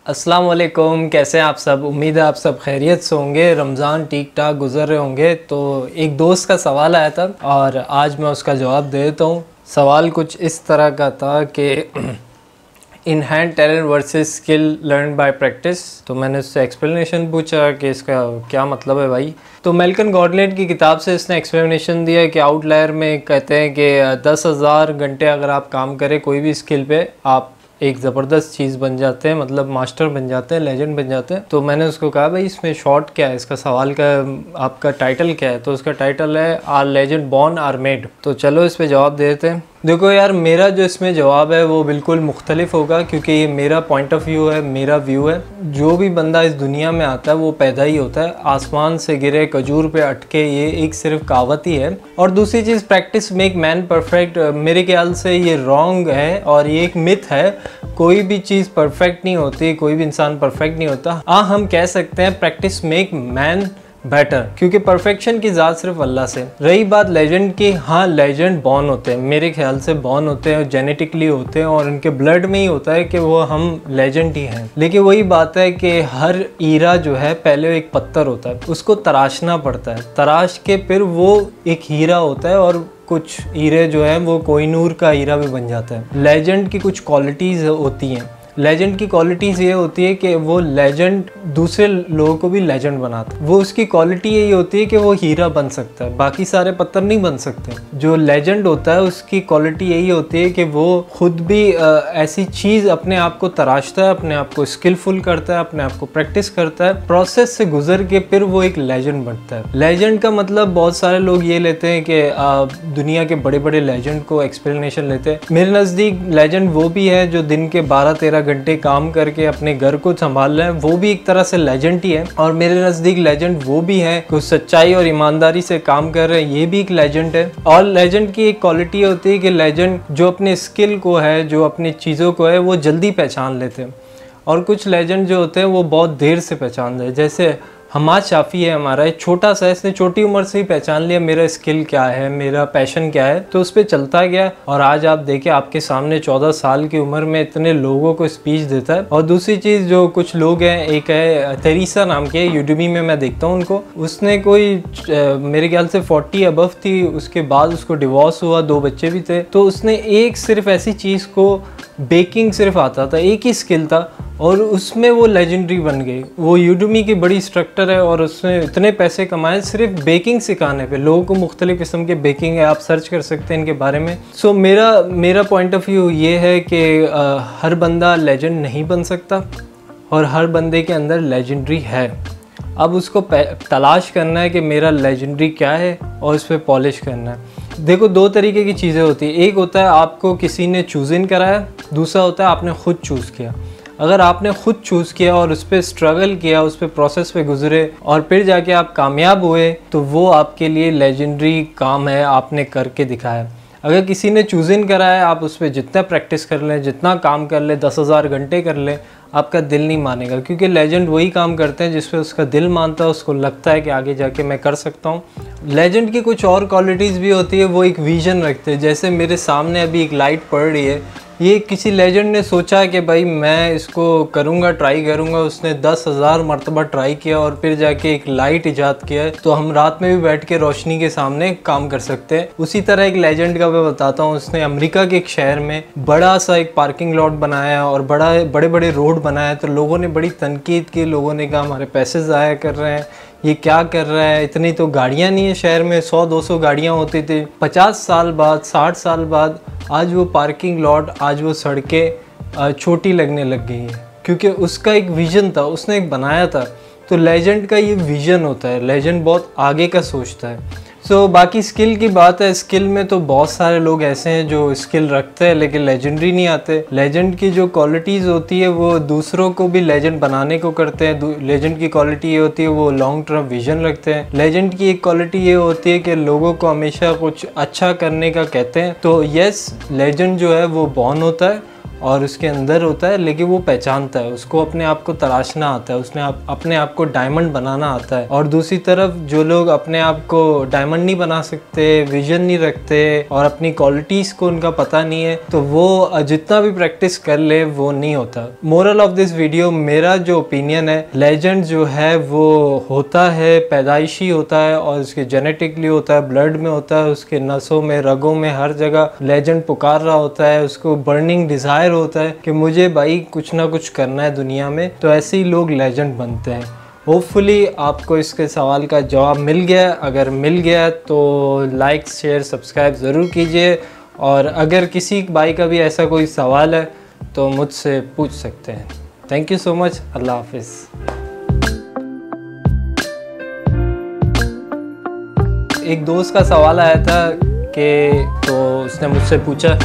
अस्सलाम वालेकुम, कैसे हैं आप सब। उम्मीद है आप सब खैरियत से होंगे। रमज़ान ठीक ठाक गुजर रहे होंगे। तो एक दोस्त का सवाल आया था और आज मैं उसका जवाब दे देता हूँ। सवाल कुछ इस तरह का था कि in hand talent versus skill learn by practice. तो मैंने उससे एक्सप्लेनेशन पूछा कि इसका क्या मतलब है भाई। तो मेल्कन गॉडलेट की किताब से इसने एक्सप्लेनेशन दिया कि आउटलायर में कहते हैं कि 10,000 घंटे अगर आप काम करें कोई भी स्किल पे, आप एक ज़बरदस्त चीज़ बन जाते हैं, मतलब मास्टर बन जाते हैं, लेजेंड बन जाते हैं। तो मैंने उसको कहा भाई इसमें शॉर्ट क्या है, इसका सवाल का आपका टाइटल क्या है। तो उसका टाइटल है are legend born or made. तो चलो इस पे जवाब दे देते हैं। देखो यार, मेरा जो इसमें जवाब है वो बिल्कुल मुख्तलिफ होगा, क्योंकि ये मेरा पॉइंट ऑफ व्यू है, मेरा व्यू है। जो भी बंदा इस दुनिया में आता है वो पैदा ही होता है आसमान से गिरे खजूर पे अटके, ये एक सिर्फ कहावत ही है। और दूसरी चीज़, प्रैक्टिस मेक मैन परफेक्ट, मेरे ख्याल से ये रॉन्ग है और ये एक मिथ है। कोई भी चीज़ परफेक्ट नहीं होती, कोई भी इंसान परफेक्ट नहीं होता। हाँ, हम कह सकते हैं प्रैक्टिस मेक मैन बेटर, क्योंकि परफेक्शन की ज़ात सिर्फ अल्लाह से। रही बात लेजेंड की, हाँ लेजेंड बॉर्न होते हैं, मेरे ख्याल से बॉर्न होते हैं, जेनेटिकली होते हैं और उनके ब्लड में ही होता है कि वो हम लेजेंड ही हैं। लेकिन वही बात है कि हर ईरा जो है पहले एक पत्थर होता है, उसको तराशना पड़ता है, तराश के फिर वो एक हीरा होता है और कुछ हीरे जो है वो कोहिनूर का हीरा भी बन जाता है। लेजेंड की कुछ क्वालिटीज़ होती हैं। लेजेंड की क्वालिटीज़ ये होती है कि वो लेजेंड दूसरे लोगों को भी लेजेंड बनाता है। वो उसकी क्वालिटी यही होती है कि वो हीरा बन सकता है, बाकी सारे पत्थर नहीं बन सकते। जो लेजेंड होता है उसकी क्वालिटी यही होती है कि वो खुद भी ऐसी चीज़ अपने आप को तराशता है, अपने आप को स्किलफुल करता है, अपने आप को प्रैक्टिस करता है, प्रोसेस से गुजर के फिर वो एक लेजेंड बनता है। लेजेंड का मतलब बहुत सारे लोग ये लेते हैं कि दुनिया के बड़े बड़े लेजेंड को एक्सप्लेनेशन लेते हैं। मेरे नज़दीक लेजेंड वो भी है जो दिन के 12-13 घंटे काम करके अपने घर को संभाल रहे हैं, वो भी एक तरह से लेजेंड ही है। और मेरे नज़दीक लेजेंड वो भी है जो सच्चाई और ईमानदारी से काम कर रहे हैं, ये भी एक लेजेंड है। और लेजेंड की एक क्वालिटी होती है कि लेजेंड जो अपने स्किल को है, जो अपनी चीज़ों को है, वो जल्दी पहचान लेते हैं। और कुछ लेजेंड जो होते हैं वो बहुत देर से पहचान रहे। जैसे हमाद शाफी है हमारा, एक छोटा सा, इसने छोटी उम्र से ही पहचान लिया मेरा स्किल क्या है, मेरा पैशन क्या है, तो उस पर चलता गया और आज आप देखें आपके सामने 14 साल की उम्र में इतने लोगों को स्पीच देता है। और दूसरी चीज़, जो कुछ लोग हैं, एक है तेरीसा नाम के, यूट्यूब में मैं देखता हूँ उनको, उसने कोई मेरे ख्याल से 40 अबव थी, उसके बाद उसको डिवोर्स हुआ, 2 बच्चे भी थे। तो उसने एक सिर्फ ऐसी चीज़ को, बेकिंग सिर्फ आता था, एक ही स्किल था और उसमें वो लेजेंडरी बन गई। वो यूट्यूब की बड़ी इंस्ट्रक्टर है और उसने इतने पैसे कमाए सिर्फ बेकिंग सिखाने पे। लोगों को मुख्तलिफ किस्म के बेकिंग है, आप सर्च कर सकते हैं इनके बारे में। सो मेरा पॉइंट ऑफ व्यू ये है कि हर बंदा लेजेंड नहीं बन सकता और हर बंदे के अंदर लेजेंडरी है। अब उसको तलाश करना है कि मेरा लेजेंडरी क्या है और उस पर पॉलिश करना है। देखो, 2 तरीके की चीज़ें होती हैं। एक होता है आपको किसी ने चूज़ इन कराया, दूसरा होता है आपने ख़ुद चूज़ किया। अगर आपने ख़ुद चूज़ किया और उस पर स्ट्रगल किया, उस पर प्रोसेस पे गुजरे और फिर जाके आप कामयाब हुए, तो वो आपके लिए लेजेंडरी काम है, आपने करके दिखाया। अगर किसी ने चूज़ इन कराया, आप उस पर जितना प्रैक्टिस कर लें, जितना काम कर लें, 10,000 घंटे कर लें, आपका दिल नहीं मानेगा, क्योंकि लेजेंड वही काम करते हैं जिस पे उसका दिल मानता है, उसको लगता है कि आगे जाके मैं कर सकता हूँ। लेजेंड की कुछ और क्वालिटीज़ भी होती है, वो एक विजन रखते हैं। जैसे मेरे सामने अभी एक लाइट पड़ रही है, ये किसी लेजेंड ने सोचा कि भाई मैं इसको करूँगा, ट्राई करूँगा। उसने 10,000 मरतबा ट्राई किया और फिर जाके एक लाइट इजाद किया है, तो हम रात में भी बैठ के रोशनी के सामने काम कर सकते हैं। उसी तरह एक लेजेंड का मैं बताता हूँ। उसने अमेरिका के एक शहर में बड़ा सा एक पार्किंग लॉट बनाया और बड़े बड़े रोड बनाया। तो लोगों ने बड़ी तनकीद की, लोगों ने कहा हमारे पैसे ज़ाया कर रहे हैं, ये क्या कर रहा है, इतनी तो गाड़ियाँ नहीं है शहर में, 100-200 गाड़ियाँ होती थी। 50 साल बाद, 60 साल बाद आज वो पार्किंग लॉट, आज वो सड़कें छोटी लगने लग गई हैं, क्योंकि उसका एक विज़न था, उसने एक बनाया था। तो लेजेंड का ये विज़न होता है, लेजेंड बहुत आगे का सोचता है। बाकी स्किल की बात है, स्किल में तो बहुत सारे लोग ऐसे हैं जो स्किल रखते हैं लेकिन लेजेंडरी नहीं आते। लेजेंड की जो क्वालिटीज़ होती है वो दूसरों को भी लेजेंड बनाने को करते हैं। लेजेंड की क्वालिटी ये होती है वो लॉन्ग टर्म विजन रखते हैं। लेजेंड की एक क्वालिटी ये होती है कि लोगों को हमेशा कुछ अच्छा करने का कहते हैं। तो यस, लेजेंड जो है वो बॉर्न होता है और उसके अंदर होता है, लेकिन वो पहचानता है, उसको अपने आप को तराशना आता है, उसने अपने आप को डायमंड बनाना आता है। और दूसरी तरफ जो लोग अपने आप को डायमंड नहीं बना सकते, विजन नहीं रखते और अपनी क्वालिटीज़ को उनका पता नहीं है, तो वो जितना भी प्रैक्टिस कर ले वो नहीं होता। मोरल ऑफ दिस वीडियो, मेरा जो ओपिनियन है, लेजेंड जो है वो होता है, पैदाइशी होता है और उसके जेनेटिकली होता है, ब्लड में होता है, उसके नसों में, रगों में, हर जगह लेजेंड पुकार रहा होता है, उसको बर्निंग डिज़ायर होता है कि मुझे भाई कुछ ना कुछ करना है दुनिया में। तो ऐसे ही लोग लेजेंड बनते हैं। होपफुली आपको इसके सवाल का जवाब मिल गया। अगर मिल गया तो लाइक, शेयर, सब्सक्राइब ज़रूर कीजिए। और अगर किसी भाई का भी ऐसा कोई सवाल है तो मुझसे पूछ सकते हैं। Thank you so much. अल्लाह हाफिज़। एक दोस्त का सवाल आया था कि तो उसने मुझसे पूछा